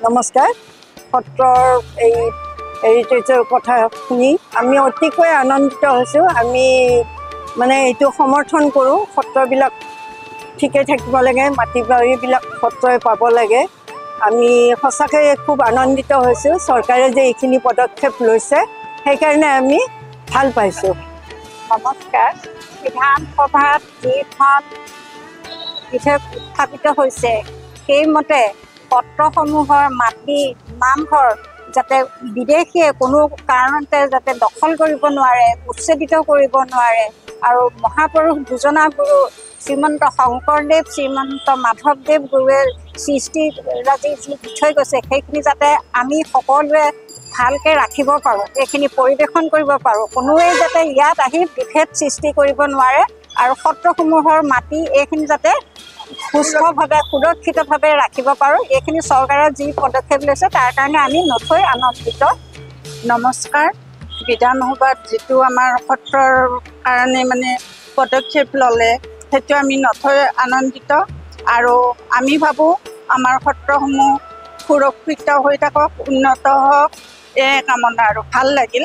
নমস্কাৰ। সত্ৰৰ এই হেৰিটেজৰ কথা শুনি আমি অতিকৈ আনন্দিত হৈছোঁ। আমি এইটো সমৰ্থন কৰোঁ, সত্ৰবিলাক ঠিকে থাকিব লাগে, মাটি বাৰীবিলাক সত্ৰই পাব লাগে। আমি সঁচাকৈ খুব আনন্দিত হৈছোঁ। চৰকাৰে যে এইখিনি পদক্ষেপ লৈছে সেইকাৰণে আমি ভাল পাইছোঁ। নমস্কাৰ। বিধানসভাত যিখন বিধেয়ক উত্থাপিত হৈছে সেইমতে সত্ৰসমূহৰ মাটি নামঘৰ যাতে বিদেশীয়ে কোনো কাৰণতে যাতে দখল কৰিব নোৱাৰে, উচ্ছেদিত কৰিব নোৱাৰে, আৰু মহাপুৰুষ দুজনা গুৰু শ্ৰীমন্ত শংকৰদেৱ, শ্ৰীমন্ত মাধৱদেৱ গুৰুৱে সৃষ্টিৰাজি যি দি থৈ গৈছে সেইখিনি যাতে আমি সকলোৱে ভালকৈ ৰাখিব পাৰোঁ, এইখিনি পৰিৱেশন কৰিব পাৰোঁ। কোনোৱে যাতে ইয়াত আহি বিভেদ সৃষ্টি কৰিব নোৱাৰে, আৰু সত্ৰসমূহৰ মাটি এইখিনি যাতে সুস্থভাৱে সুৰক্ষিতভাৱে ৰাখিব পাৰোঁ, এইখিনি চৰকাৰে যি পদক্ষেপ লৈছে তাৰ কাৰণে আমি নথৈ আনন্দিত। নমস্কাৰ। বিধানসভাত যিটো আমাৰ সত্ৰৰ কাৰণে পদক্ষেপ ল'লে সেইটো আমি নথৈ আনন্দিত, আৰু আমি ভাবোঁ আমাৰ সত্ৰসমূহ সুৰক্ষিত হৈ থাকক, উন্নত হওক, এই কামনা আৰু ভাল লাগিল।